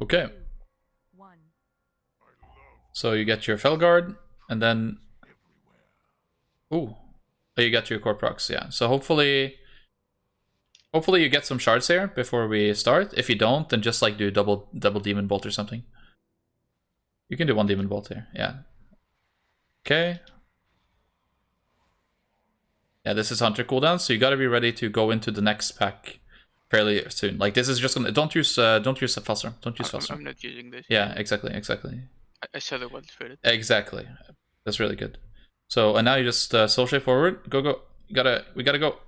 Okay. So you get your Felguard, and then... Ooh. Oh, you get your core procs, yeah. So hopefully you get some shards here before we start. If you don't, then just like do double demon bolt or something. You can do one demon bolt here, yeah. Okay. Yeah, this is Hunter cooldown, so you gotta be ready to go into the next pack fairly soon. Like this is just gonna don't use Felstorm. Don't use Felstorm. I'm not using this. Yeah, exactly. I saw the wild spirit. Exactly. That's really good. So and now you just soul shape forward. Go. We gotta go.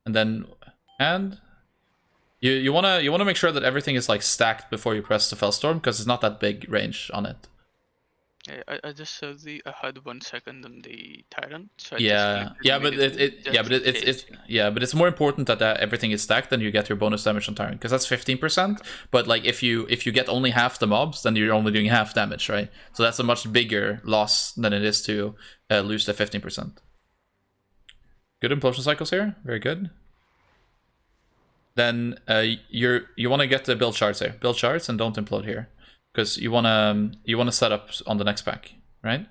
And then you wanna make sure that everything is like stacked before you press the Felstorm, because it's not that big range on it. Yeah, I just saw I had 1 second on the Tyrant. So but it's more important that everything is stacked than you get your bonus damage on Tyrant, because that's 15%. But like if you get only half the mobs, then you're only doing half damage, right? So that's a much bigger loss than it is to lose the 15%. Good implosion cycles here, very good. Then you want to get the build shards here. Build shards and don't implode here, because you wanna set up on the next pack, right?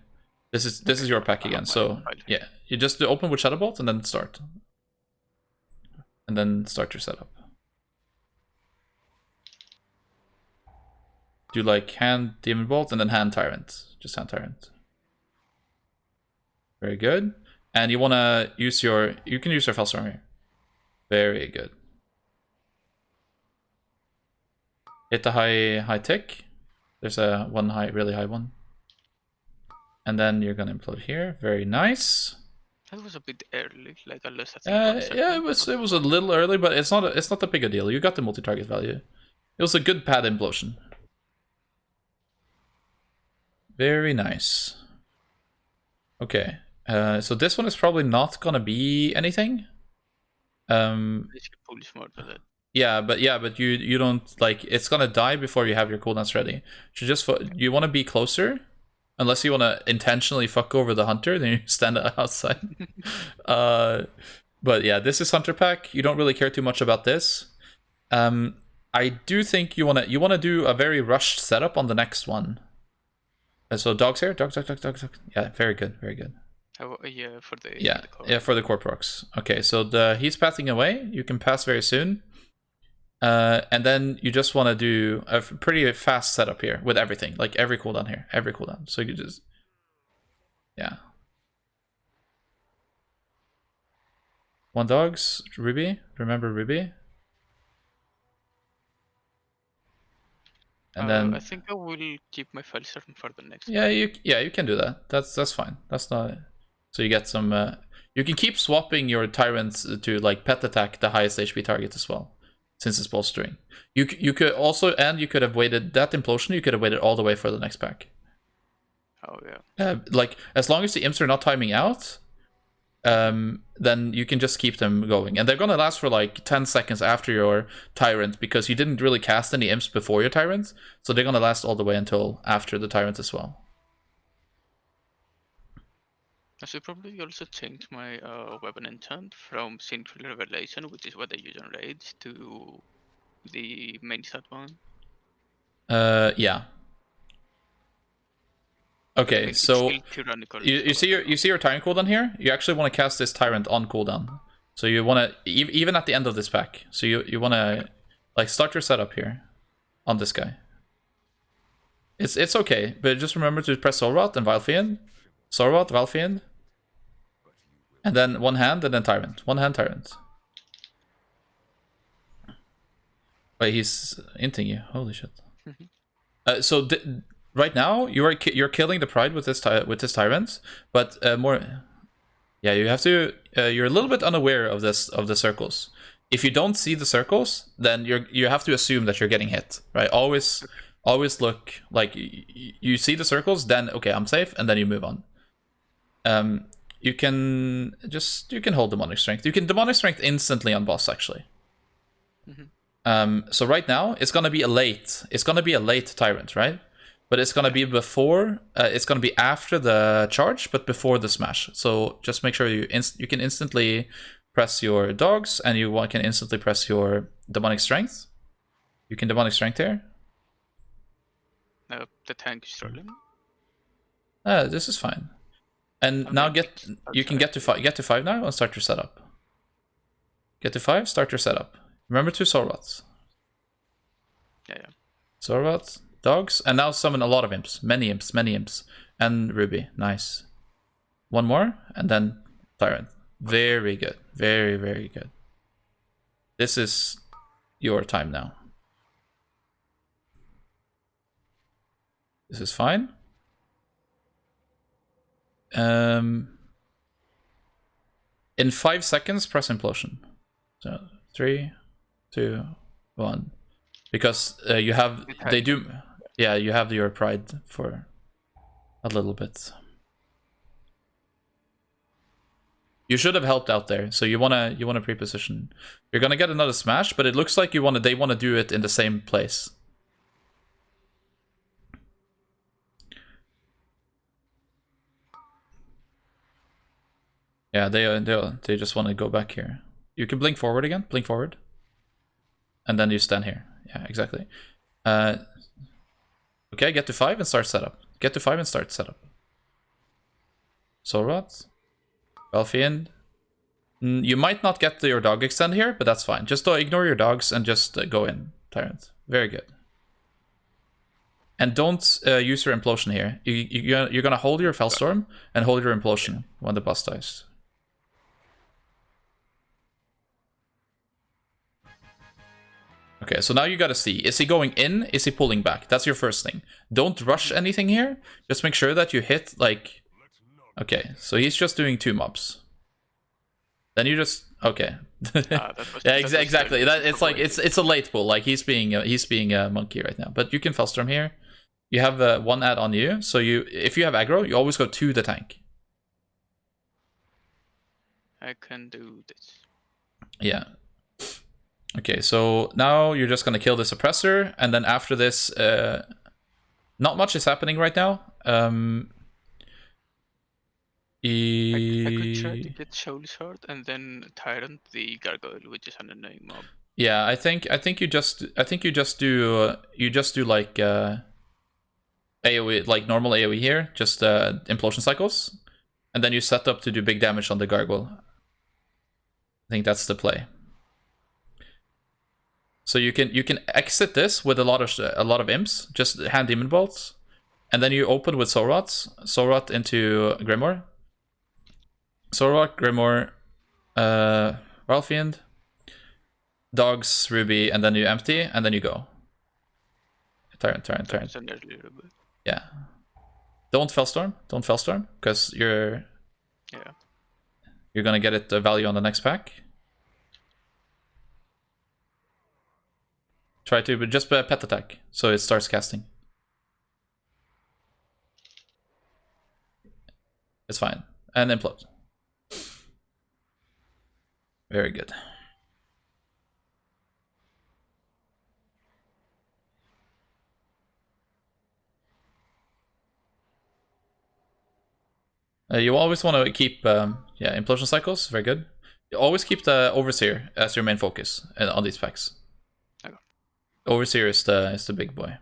This is your pack again. So yeah, you just open with Shadow Bolt and then start, your setup. Do like hand Demon Bolt and then hand Tyrant. Just hand Tyrant. Very good. And you wanna use you can use your Felstorm here. Very good. Hit the high tick. There's a really high one. And then you're gonna implode here. Very nice. That was a bit early, like I lost. Yeah, it was a little early, but it's not that big a deal. You got the multi-target value. It was a good pad implosion. Very nice. Okay. So this one is probably not gonna be anything. Yeah, but you don't like, it's gonna die before you have your cooldowns ready. So just you want to be closer, unless you want to intentionally fuck over the hunter, then you stand outside. But yeah, this is hunter pack. You don't really care too much about this. I do think you wanna do a very rushed setup on the next one. So dogs here, dogs. Yeah, very good. Yeah, for the for the core procs. Okay, so he's passing away. You can pass very soon. And then you just want to do a pretty fast setup here with everything, like every cooldown here, every cooldown. So you just, yeah. One dogs, Ruby. Remember Ruby. And then I think I will keep my Felstorm for the next. Yeah, you can do that. That's fine. That's not. So you get some. You can keep swapping your Tyrants to like pet attack the highest HP target as well, since it's bolstering. You could also, and you could have waited that implosion. You could have waited all the way for the next pack. Oh yeah. Like as long as the imps are not timing out, then you can just keep them going, and they're gonna last for like 10 seconds after your Tyrant, because you didn't really cast any imps before your Tyrant, so they're gonna last all the way until after the Tyrant as well. I should probably also change my weapon enchant from Sinful Revelation, which is what I use on raids, to the main stat one. Yeah. Okay, so you see your Tyrant cooldown here. You actually want to cast this Tyrant on cooldown. So you want to even at the end of this pack. So you want to like start your setup here on this guy. It's okay, but just remember to press Soulrot and Vilfiend. Soulrot, Vilfiend. And then one hand and then Tyrant. One hand Tyrant. Wait, he's inting you. Holy shit. So right now you're killing the Pride with this Tyrant, but more. Yeah, you have to. You're a little bit unaware of the circles. If you don't see the circles, then you have to assume that you're getting hit, right? Always look like you see the circles, then okay, I'm safe, and then you move on. You can hold demonic strength. You can demonic strength instantly on boss actually. So right now it's gonna be a late Tyrant, right? But it's gonna be before. It's gonna be after the charge, but before the smash. So just make sure you can instantly press your dogs, and you can instantly press your demonic strength. You can demonic strength here. The tank is struggling. This is fine. And Okay, now you can get to 5 now and start your setup. Get to 5, start your setup. Remember 2 Sorwats. Yeah. Sorwats, dogs, and now summon a lot of imps. Many imps. And Ruby, nice. 1 more, and then Tyrant. Very good. Very, very good. This is your time now. This is fine. In 5 seconds, press implosion. So 3, 2, 1. Because you have you have your pride for a little bit. You should have helped out there, so you wanna pre-position. You're gonna get another smash, but it looks like they wanna do it in the same place. Yeah, they just want to go back here. You can blink forward again, blink forward, and then you stand here. Yeah, exactly. Okay, get to 5 and start setup. Get to 5 and start setup. Sorot, Belfiend. You might not get your dog extend here, but that's fine. Just ignore your dogs and just go in, Tyrant. Very good. And don't use your implosion here. You're gonna hold your Fellstorm and hold your implosion when the boss dies. Okay, so now you gotta see. Is he going in? Is he pulling back? That's your first thing. Don't rush anything here. Just make sure that you hit, like... Okay, so he's just doing 2 mobs. Then you just... Okay. Yeah, exactly. It's a late pull. Like, he's being a monkey right now. But you can Fellstorm here. You have 1 add on you. So if you have aggro, you always go to the tank. I can do this. Yeah. Okay, so now you're just gonna kill the suppressor, and then after this, not much is happening right now. I could try to get Shoulder's Heart and then Tyrant the Gargoyle, which is an annoying mob. Yeah, I think you just do like AoE, like normal AoE here, just implosion cycles, and then you set up to do big damage on the gargoyle. I think that's the play. So you can exit this with a lot of imps, just hand demon bolts, and then you open with Sorot into Grimoire. Sorot, Grimoire, Ralphiend, dogs, Ruby, and then you empty, and then you go. Tyrant. Yeah. Don't Fellstorm, because you're gonna get it value on the next pack. Try to just pet attack, so it starts casting. It's fine. And implode. Very good. You always want to keep implosion cycles. Very good. You always keep the Overseer as your main focus on these packs. Overseer is the big boy.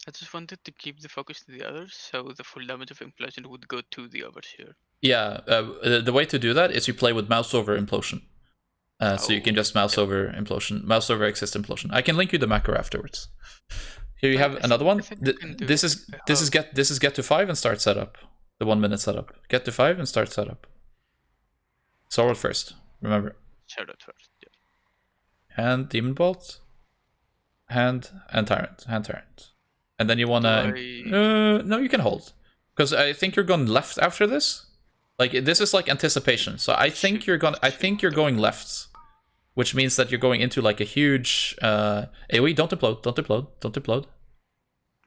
I just wanted to keep the focus to the others, so the full damage of implosion would go to the Overseer. Yeah, the way to do that is you play with mouse over implosion. So you can just mouse over implosion, mouse over exist implosion. I can link you the macro afterwards. Here you have another one. This is get to 5 and start setup. The 1 minute setup. Get to 5 and start setup. Sorrow first. Remember. Sorrow first. Yeah. Hand demon bolt. Hand and Tyrant. Hand Tyrant. And then you wanna... no, you can hold. Because I think you're going left after this. Like, this is like anticipation. So I think you're going left. Which means that you're going into like a huge... AoE, don't implode.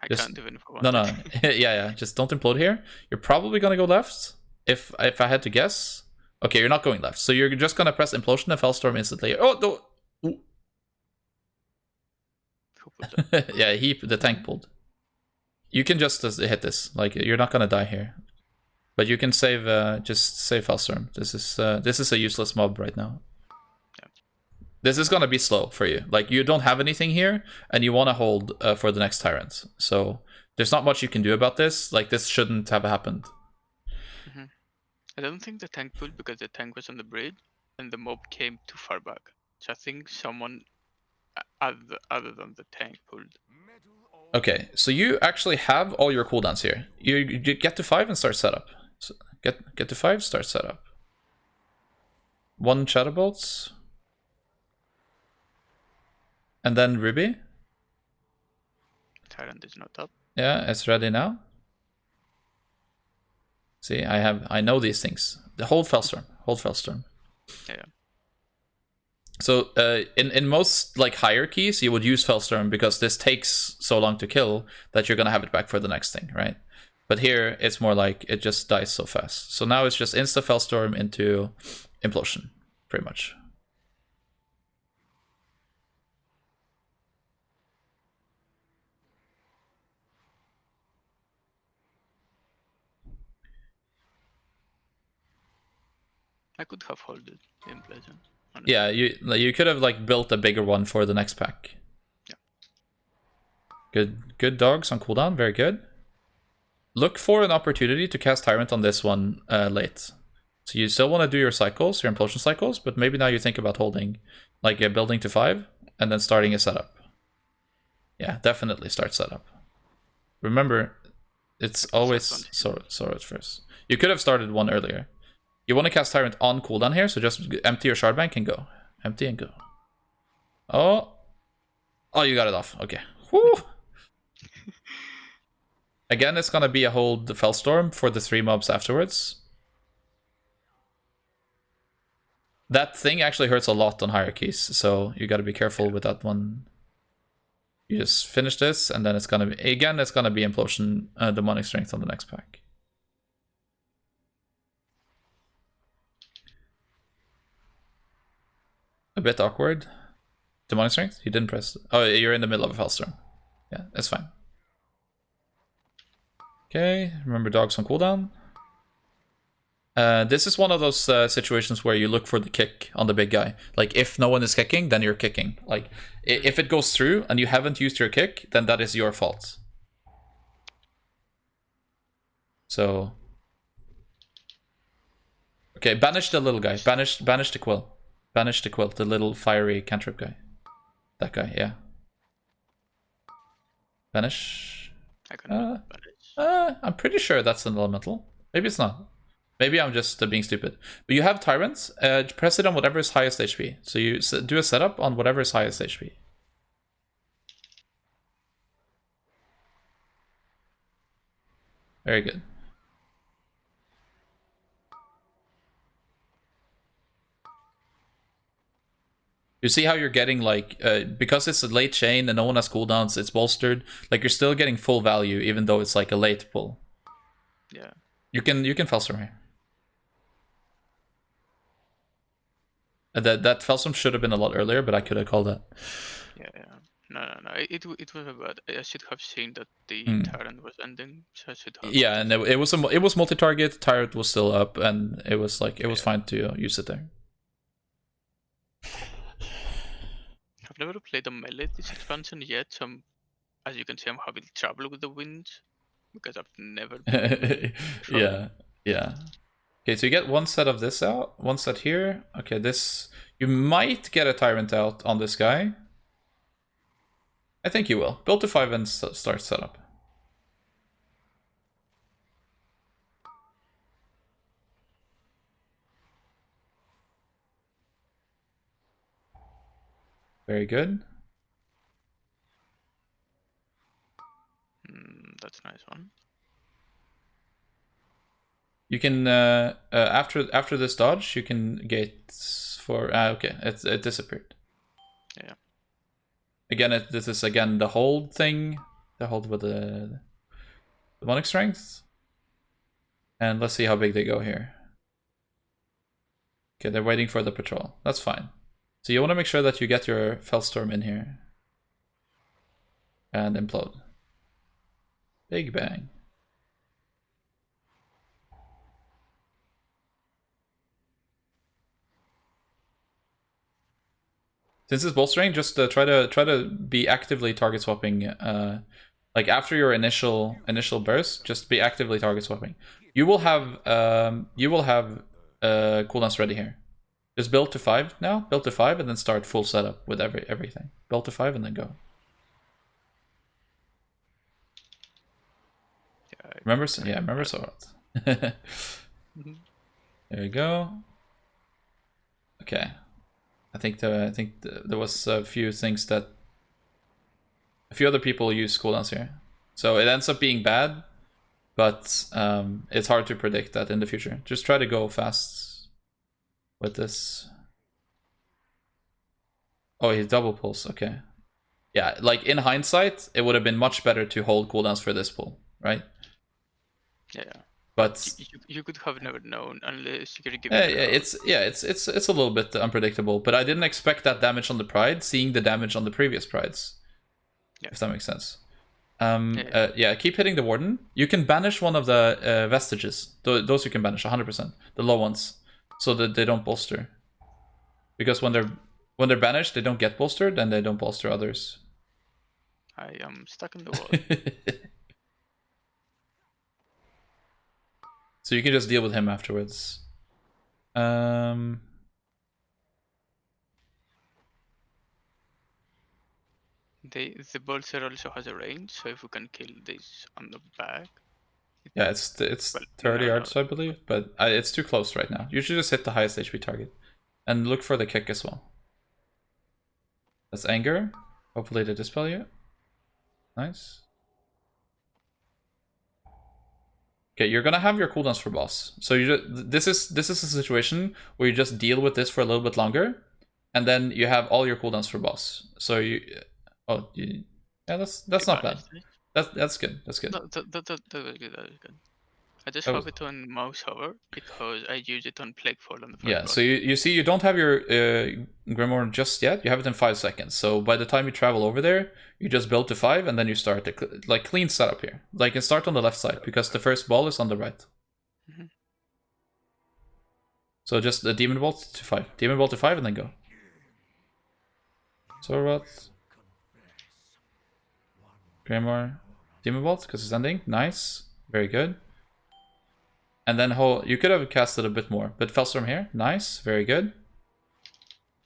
I can't even if I want. No. yeah. Just don't implode here. You're probably gonna go left. If I had to guess. Okay, you're not going left. So you're just gonna press implosion and Fellstorm instantly. Oh, no! Yeah, the tank pulled. You can just hit this. Like, you're not gonna die here. But you can save, just save Hellstorm. This is a useless mob right now. Yeah. This is gonna be slow for you. Like, you don't have anything here, and you want to hold for the next Tyrant. So there's not much you can do about this. Like, this shouldn't have happened. Mm-hmm. I don't think the tank pulled because the tank was on the bridge and the mob came too far back. So I think someone other than the tank pulled. Okay, so you actually have all your cooldowns here. You get to 5 and start setup. So get to 5, start setup. 1 Shadowbolts. And then Ruby. Tyrant is not up. Yeah, it's ready now. See, I know these things. The hold Fellstorm. Hold Fellstorm. Yeah. So in most like hierarchies, you would use Fellstorm because this takes so long to kill that you're gonna have it back for the next thing, right? But here it's more like it just dies so fast. So now it's just insta Fellstorm into Implosion, pretty much. I could have holded in Implosion. Yeah, you could have like built a bigger one for the next pack. Yeah. Good dogs on cooldown, very good. Look for an opportunity to cast Tyrant on this one late. So you still want to do your cycles, your implosion cycles, but maybe now you think about holding, like building to 5 and then starting a setup. Yeah, definitely start setup. Remember, it's always Sora first. You could have started one earlier. You want to cast Tyrant on cooldown here, so just empty your shard bank and go. Empty and go. Oh, you got it off. Okay. Woo. Again, it's gonna be a hold Fellstorm for the 3 mobs afterwards. That thing actually hurts a lot on hierarchies, so you gotta be careful with that one. You just finish this, and then it's gonna be, again, it's gonna be Implosion, Demonic Strength on the next pack. A bit awkward. Demonic Strength? You didn't press. Oh, you're in the middle of a Fellstorm. Yeah, that's fine. Okay, remember dogs on cooldown. This is one of those situations where you look for the kick on the big guy. Like, if no one is kicking, then you're kicking. Like, if it goes through and you haven't used your kick, then that is your fault. So, okay, banish the little guy. Banish the quill. Banish the quill, the little fiery cantrip guy. That guy, yeah. Banish. I can banish. I'm pretty sure that's an elemental. Maybe it's not. Maybe I'm just being stupid. But you have Tyrants. Press it on whatever is highest HP. So you do a setup on whatever is highest HP. Very good. You see how you're getting, like, because it's a late chain and no one has cooldowns, it's bolstered. Like, you're still getting full value even though it's like a late pull. Yeah. You can Fellstorm here. That Fellstorm should have been a lot earlier, but I could have called that. Yeah. No. It was a bad. I should have seen that the Tyrant was ending. So I should have. Yeah, and it was multi-target. Tyrant was still up, and it was like was fine to use it there. I've never played a melee this expansion yet, so as you can see, I'm having trouble with the winds because I've never. Yeah. Okay, so you get one set of this out, one set here. Okay, this you might get a Tyrant out on this guy. I think you will. Build to 5 and start setup. Very good. That's a nice one. You can after this dodge, you can gate for. Okay, it disappeared. Yeah. Again, this is again the hold thing. The hold with the demonic strength. And let's see how big they go here. Okay, they're waiting for the patrol. That's fine. So you want to make sure that you get your Fellstorm in here. And implode. Big bang. Since it's bolstering, just try to be actively target swapping. Like after your initial burst, just be actively target swapping. You will have cooldowns ready here. Just build to 5 now. Build to 5 and then start full setup with everything. Build to 5 and then go. Remember, yeah, remember Sorat. There you go. Okay, I think there was a few things that a few other people use cooldowns here, so it ends up being bad, but it's hard to predict that in the future. Just try to go fast with this. Oh, he double pulls. Okay, yeah, like in hindsight, it would have been much better to hold cooldowns for this pull, right? Yeah. But you could have never known unless you could give it's a little bit unpredictable. But I didn't expect that damage on the Pride, seeing the damage on the previous Prides. Yeah. If that makes sense. Yeah, keep hitting the Warden. You can banish one of the vestiges. Those you can banish 100%. The low ones, so that they don't bolster. Because when they're banished, they don't get bolstered, and they don't bolster others. I am stuck in the wall. So you can just deal with him afterwards. The bolster also has a range, so if we can kill this on the back. Yeah, it's 30 yards, I believe, but it's too close right now. You should just hit the highest HP target. And look for the kick as well. That's anger. Hopefully they dispel you. Nice. Okay, you're gonna have your cooldowns for boss. So this is a situation where you just deal with this for a little bit longer, and then you have all your cooldowns for boss. So yeah, that's not bad. That's good. That's good. No, that was good. I just have it on mouse hover because I use it on Plaguefall on the first Yeah, so you see you don't have your Grimoire just yet. You have it in 5 seconds. So by the time you travel over there, you just build to 5 and then you start the like clean setup here. Like and start on the left side because the first ball is on the right. So just the Demon Bolt to 5. Demon Bolt to 5 and then go. Sorat. Grimoire. Demon Bolt because it's ending. Nice. Very good. And then you could have casted a bit more, but Fellstorm here, nice, very good.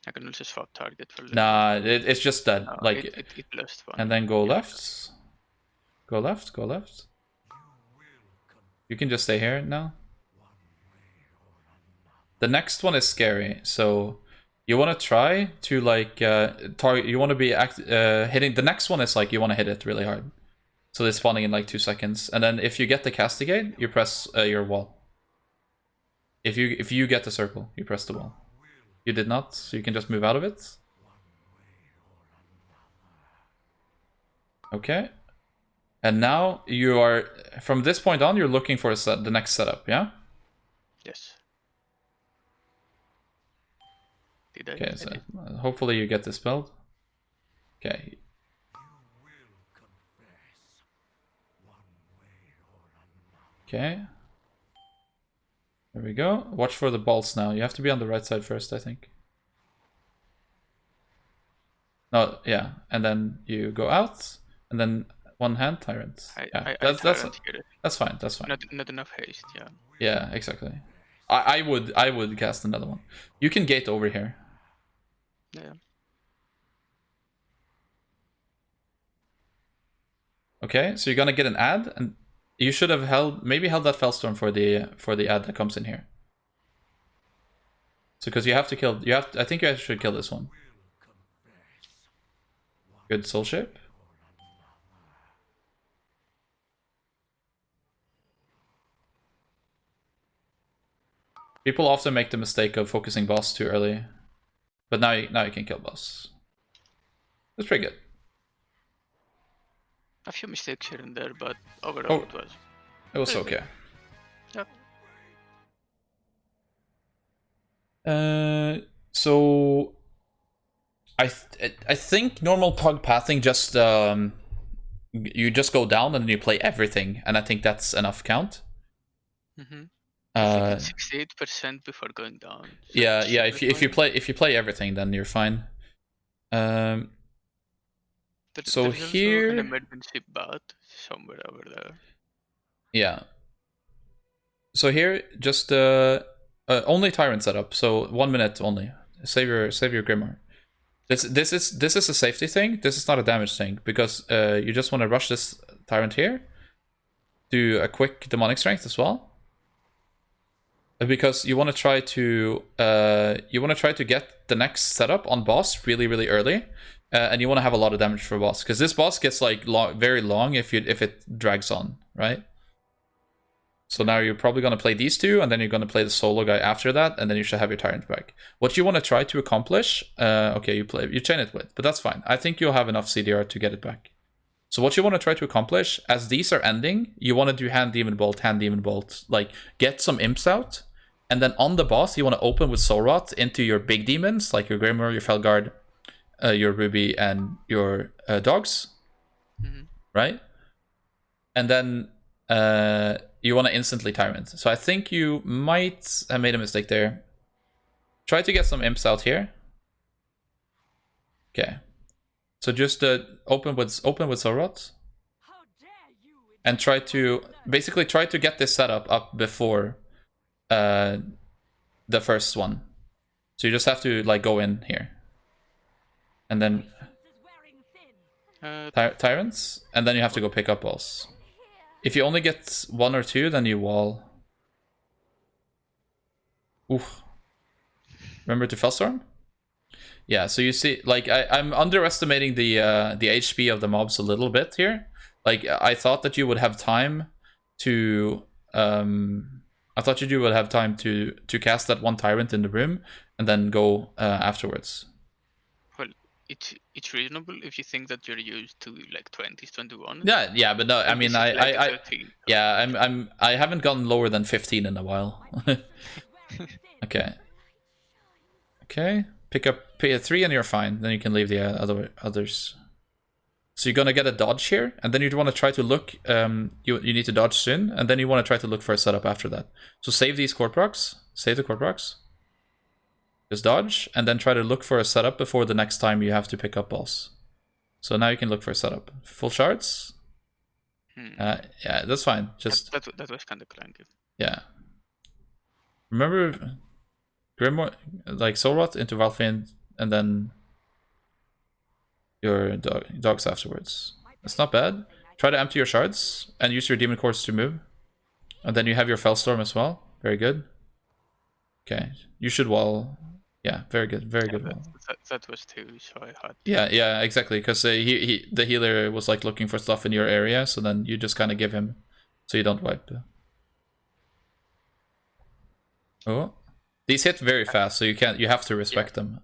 I can also swap target for. Nah, it's just that, no, like, it lost one. And then go left, go left, go left. You can just stay here now. The next one is scary, so you want to try to like target. You want to be hitting. The next one is like you want to hit it really hard. So they're spawning in like 2 seconds, and then if you get the castigate, you press your wall. If you get the circle, you press the wall. You did not, so you can just move out of it. Okay. And now you are from this point on, you're looking for the next setup, yeah? Yes. Okay, so hopefully you get dispelled. Okay. Okay. There we go. Watch for the balls now. You have to be on the right side first, I think. No, yeah. And then you go out, and then one hand Tyrant. That's fine. That's fine. Not enough haste. Yeah. Yeah, exactly. I would cast another one. You can gate over here. Yeah. Okay, so you're gonna get an ad, and you should have held that Fellstorm for the ad that comes in here. So because you have to kill, I think you should kill this one. Good soul shape. People often make the mistake of focusing boss too early, but now you can kill boss. That's pretty good. A few mistakes here and there, but overall it was okay. Yeah. So I think normal pug pathing just you just go down and then you play everything, and I think that's enough count. 68% before going down. So yeah. If you play everything, then you're fine. So there's also here, an emergency bot somewhere over there. yeah. So here, just only Tyrant setup. So 1 minute only. Save your Grimoire. This is a safety thing. This is not a damage thing because you just want to rush this Tyrant here. Do a quick demonic strength as well. Because you want to try to get the next setup on boss really early, and you want to have a lot of damage for boss because this boss gets like very long if it drags on, right? So now you're probably going to play these two, and then you're going to play the solo guy after that, and then you should have your Tyrant back. What you want to try to accomplish, okay, you chain it with, but that's fine. I think you'll have enough CDR to get it back. So what you want to try to accomplish, as these are ending, you want to do Hand Demon Bolt, like get some imps out, and then on the boss, you want to open with Soul Rot into your big demons, like your Grimoire, your Felguard, your Ruby, and your dogs, right? And then you want to instantly Tyrant. So I think you might have made a mistake there. Try to get some imps out here. Okay. So just open with Soul Rot. And try to get this setup up before the first one. So you just have to like go in here. And then Tyrants, and then you have to go pick up balls. If you only get 1 or 2, then you wall. Oof. Remember to Fellstorm? Yeah, so you see, like, I'm underestimating the HP of the mobs a little bit here. Like, I thought that you would have time to... to cast that one Tyrant in the room, and then go afterwards. Well, it's reasonable if you think that you're used to, like, 20s, 21. Yeah, but no, I mean, I haven't gone lower than 15 in a while. Okay. Pick up P3 and you're fine. Then you can leave the others. So you're gonna get a dodge here, and then you want to try to look. You need to dodge soon, and then you want to try to look for a setup after that. So save these core procs. Save the core procs. Just dodge, and then try to look for a setup before the next time you have to pick up balls. So now you can look for a setup. Full shards. Yeah, that's fine. Just that was kind of clunky. Yeah. Remember Grimoire, like Soul Rot into Valfiend, and then your dogs afterwards. It's not bad. Try to empty your shards and use your Demon Cores to move. And then you have your Fellstorm as well. Very good. Okay, you should wall. Yeah, very good, very good wall. That was too, so I had. Yeah, exactly. Because the healer was like looking for stuff in your area, so then you just kind of give him, so you don't wipe. Oh, these hit very fast, so you have to respect them.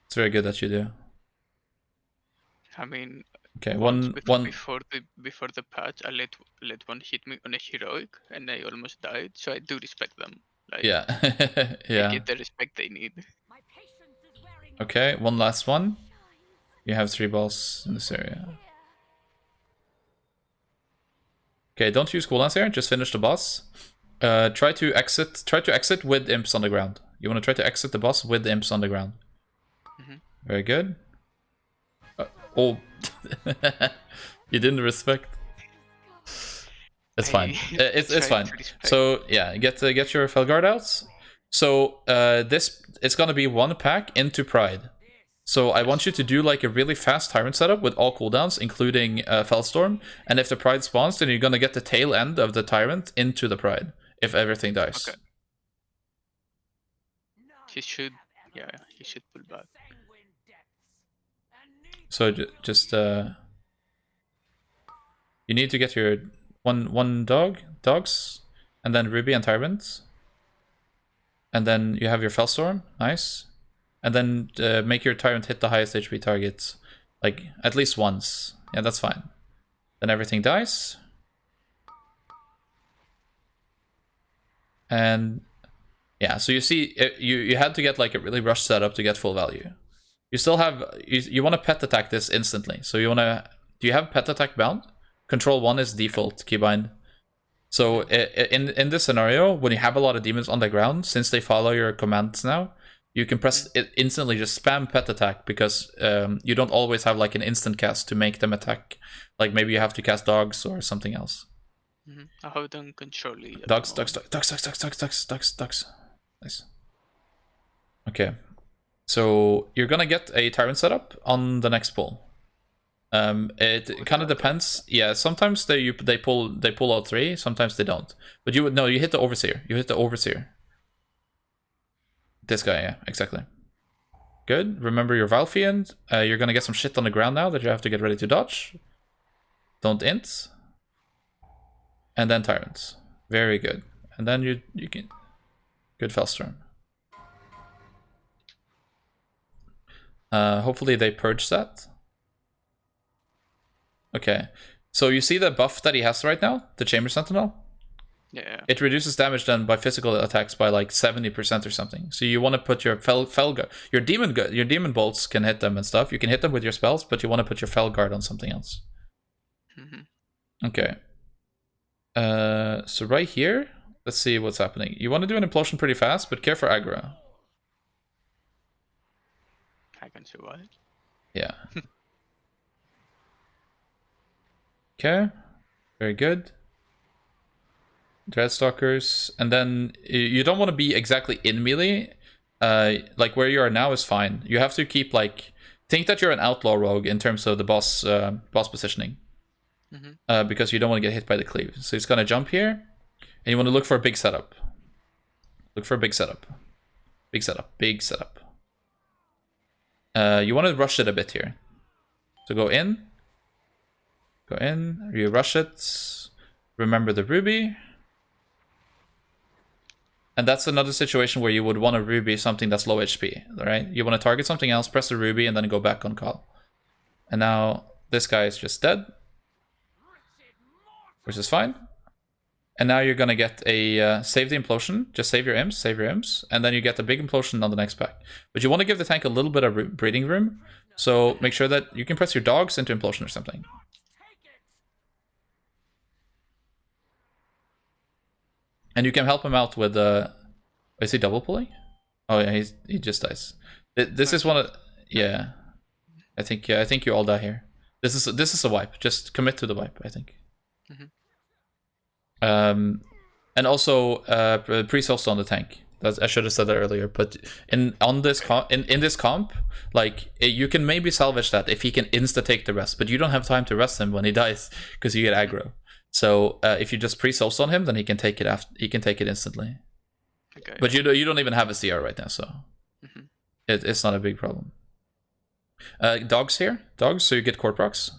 It's very good that you do. I mean, okay, one before the patch, I let one hit me on a heroic, and I almost died. So I do respect them. Like, yeah, yeah. They get the respect they need. Okay, one last one. You have 3 balls in this area. Okay, don't use cooldowns here. Just finish the boss. Try to exit with imps on the ground. You want to try to exit the boss with imps on the ground. Very good. Oh, you didn't respect. It's fine. It's fine. So yeah, get your Felguard out. So it's gonna be 1 pack into Pride. So I want you to do like a really fast Tyrant setup with all cooldowns, including Fellstorm. And if the Pride spawns, then you're gonna get the tail end of the Tyrant into the Pride if everything dies. Okay. He should pull back. So just you need to get your one dogs, and then Ruby and Tyrant, and then you have your Fellstorm, nice, and then make your Tyrant hit the highest HP target, like at least once. Yeah, that's fine. Then everything dies, and yeah. So you see, you had to get like a really rushed setup to get full value. You still have you want to pet attack this instantly. So you want to. Do you have pet attack bound? Control 1 is default keybind. So in this scenario, when you have a lot of demons on the ground, since they follow your commands now, you can press it instantly, just spam pet attack, because you don't always have like an instant cast to make them attack. Like maybe you have to cast dogs or something else. I have done control. Ducks. Nice. Okay. So you're gonna get a Tyrant setup on the next pull. It kind of depends. Yeah, sometimes they pull all 3, sometimes they don't. But you hit the Overseer. You hit the Overseer. This guy, yeah, exactly. Good. Remember your Valfiend. You're gonna get some shit on the ground now that you have to get ready to dodge. Don't int. And then Tyrants. Very good. And then you can... Good Fellstorm. Hopefully they purge that. Okay. So you see the buff that he has right now? The Chamber Sentinel? Yeah. It reduces damage done by physical attacks by like 70% or something. So you want to put your your demon bolts can hit them and stuff. You can hit them with your spells, but you want to put your Fel Guard on something else. Okay. So right here, let's see what's happening. You want to do an implosion pretty fast, but care for aggro. I can survive. Yeah. Okay. Very good. Dreadstalkers, and then you don't want to be exactly in melee. Like where you are now is fine. You have to keep like think that you're an outlaw rogue in terms of the boss positioning, because you don't want to get hit by the cleave. So he's gonna jump here, and you want to look for a big setup. Look for a big setup. Big setup. Big setup. You want to rush it a bit here. So go in. Go in. You rush it. Remember the ruby. And that's another situation where you would want to ruby something that's low HP, right? You want to target something else, press the ruby, and then go back on call. And now this guy is just dead, which is fine. And now you're gonna get a save the implosion. Just save your imps, and then you get a big implosion on the next pack. But you want to give the tank a little bit of breathing room, so make sure that you can press your dogs into implosion or something. And you can help him out with is he double pulling? Oh yeah, he just dies. This is one of yeah. I think you all die here. This is a wipe. Just commit to the wipe, I think. And also pre-solstice on the tank. I should have said that earlier. But in this comp, like you can maybe salvage that if he can insta take the rest, but you don't have time to rest him when he dies because you get aggro. So if you just pre-solstice on him, then he can take it after. He can take it instantly. Okay. But you don't even have a CR right now, so it's not a big problem. Dogs here, so you get core procs.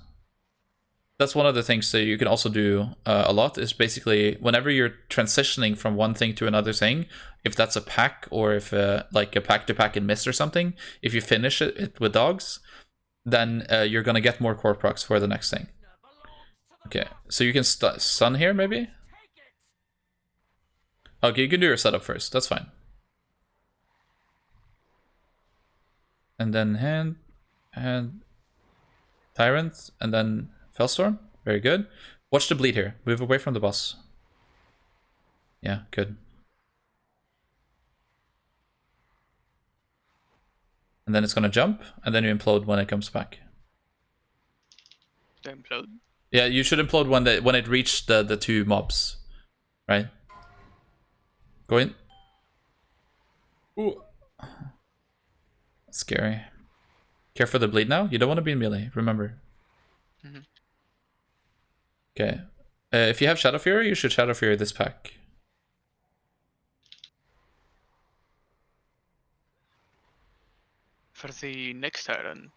That's one of the things that you can also do a lot, is basically whenever you're transitioning from one thing to another thing, if that's a pack or if like a pack to pack in mist or something, if you finish it with dogs, then you're gonna get more core procs for the next thing. Okay, so you can stun here maybe? Okay, you can do your setup first, that's fine. And then hand, Tyrant, and then Fellstorm. Very good. Watch the bleed here. Move away from the boss. Yeah, good. And then it's gonna jump, and then you implode when it comes back. To implode? Yeah, you should implode when it reached the two mobs. Right? Go in. Ooh. That's scary. Care for the bleed now. You don't want to be in melee, remember. Okay. If you have Shadow Fury, you should Shadow Fury this pack. For the next Tyrant.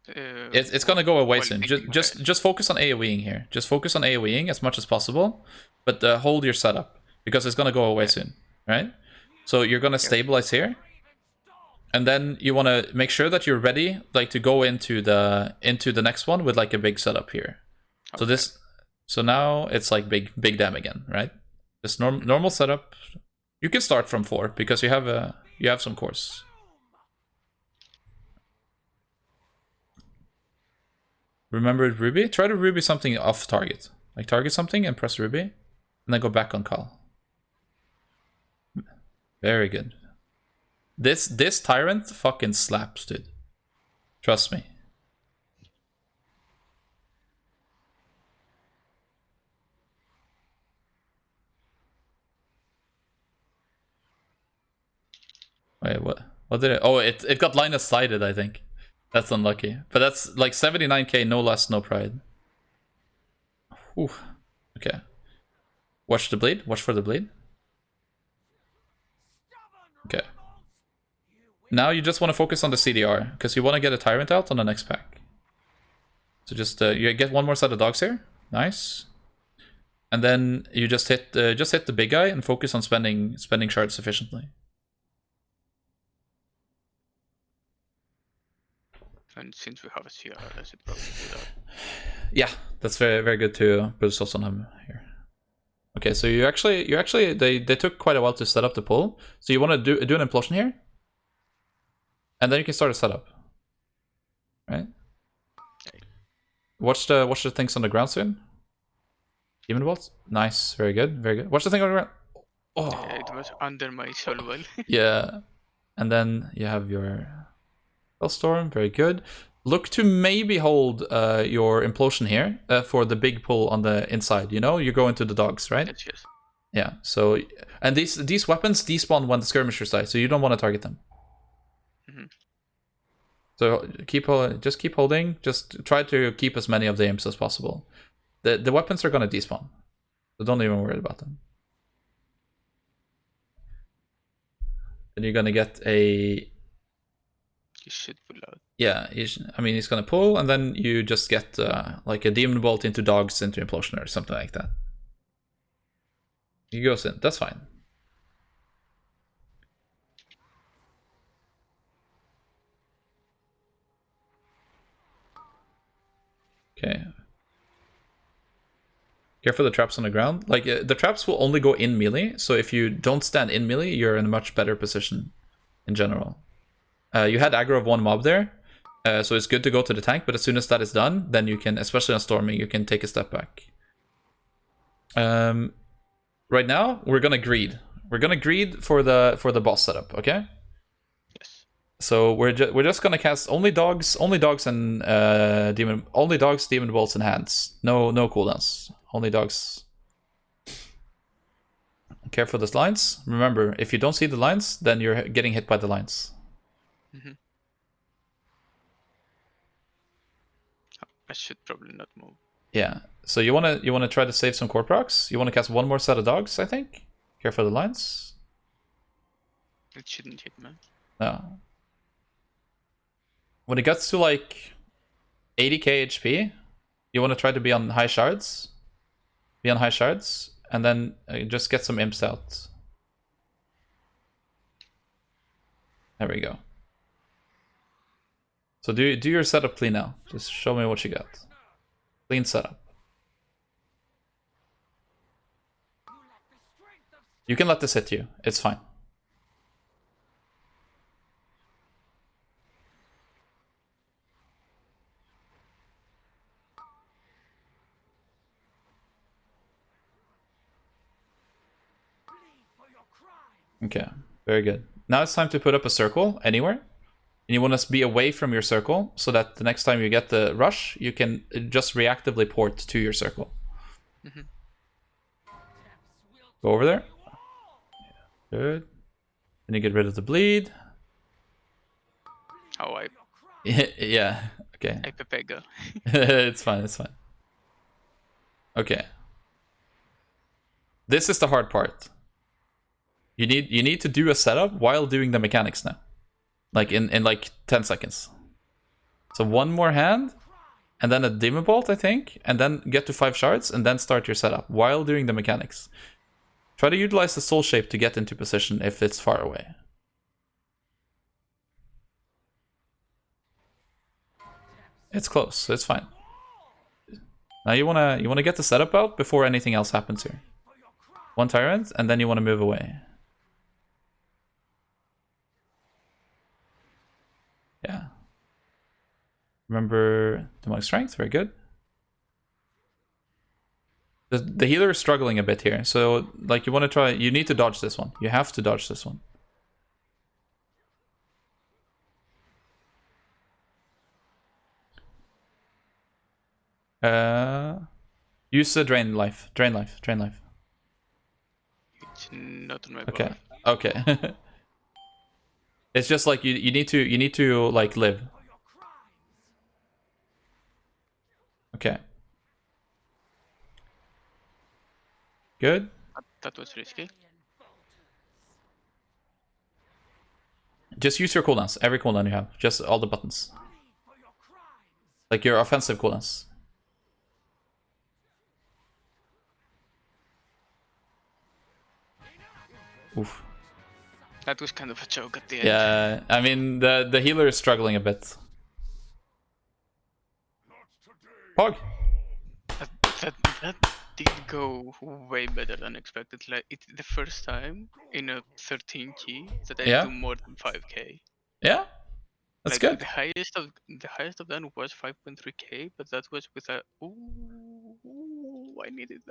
It's gonna go away soon. Just focus on AoEing here. Just focus on AoEing as much as possible, but hold your setup because it's gonna go away soon, right? So you're gonna stabilize here, and then you want to make sure that you're ready, like to go into the next one with like a big setup here. Okay. So now it's like big dam again, right? Just normal setup. You can start from 4 because you have some cores. Remember Ruby? Try to Ruby something off target. Like target something and press Ruby, and then go back on call. Very good. This Tyrant fucking slaps, dude. Trust me. Wait, what? What did it? Oh, it got line of sighted, I think. That's unlucky. But that's like 79k, no less, no pride. Whew. Okay. Watch the bleed. Watch for the bleed. Okay. Now you just want to focus on the CDR, because you want to get a Tyrant out on the next pack. So just you get one more set of dogs here. Nice. And then you just hit the big guy and focus on spending shards sufficiently. And since we have a CR, I should probably do that. Yeah, that's very, very good to put sauce on him here. Okay, so you actually they took quite a while to set up the pull. So you want to do an implosion here, and then you can start a setup. Right? Okay. Watch the things on the ground soon. Demon bolts, nice, very good, very good. Watch the thing on the ground. Oh, Yeah, it was under my soul well. yeah, and then you have your storm, very good. Look to maybe hold your implosion here for the big pull on the inside. You know, you go into the dogs, right? Yes. Yeah. So, and these weapons despawn when the skirmishers die, so you don't want to target them. Mm-hmm. So just keep holding. Just try to keep as many of the imps as possible. The weapons are gonna despawn, so don't even worry about them. Then you're gonna get a. You should pull out. Yeah, I mean, he's gonna pull, and then you just get like a demon bolt into dogs into implosion or something like that. He goes in. That's fine. Okay. Careful the traps on the ground. Like the traps will only go in melee, so if you don't stand in melee, you're in a much better position in general. You had aggro of one mob there, so it's good to go to the tank, but as soon as that is done, then you can, especially on storming, you can take a step back. Right now, we're gonna greed. We're gonna greed for the boss setup, okay? Yes. So we're just gonna cast only dogs and demon bolts and hands. No cooldowns. Only dogs. Careful the lines. Remember, if you don't see the lines, then you're getting hit by the lines. Mm-hmm. I should probably not move. Yeah. So you wanna try to save some core procs. You wanna cast one more set of dogs, I think. Careful the lines. It shouldn't hit me. No. When it gets to like 80k HP, you want to try to be on high shards. Be on high shards, and then just get some imps out. There we go. So do your setup clean now. Just show me what you got. Clean setup. You can let this hit you. It's fine. Okay, very good. Now it's time to put up a circle anywhere. And you want to be away from your circle so that the next time you get the rush, you can just reactively port to your circle. Mm-hmm. Go over there. Good. Then you get rid of the bleed. Oh, I Yeah, okay. Pepega. It's fine, it's fine. Okay. This is the hard part. You need to do a setup while doing the mechanics now. Like in like 10 seconds. So one more hand, and then a demon bolt, I think, and then get to 5 shards, and then start your setup while doing the mechanics. Try to utilize the soul shape to get into position if it's far away. It's close, so it's fine. Now you wanna get the setup out before anything else happens here. One Tyrant, and then you want to move away. Yeah. Remember demonic strength, very good. The healer is struggling a bit here, so like you want to try. You need to dodge this one. You have to dodge this one. Use the drain life. Drain life. Drain life. It's not on my Okay. buff. Okay. It's just like you need to like live. Okay. Good. That was risky. Just use your cooldowns. Every cooldown you have. Just all the buttons. Like your offensive cooldowns. Oof. That was kind of a joke at the end. Yeah, I mean the healer is struggling a bit. Pog. That did go way better than expected. Like it's the first time in a 13 key that I Yeah. do more than 5k. Yeah, that's Like good. the highest of them was 5.3k, but that was with a ooh, I needed that.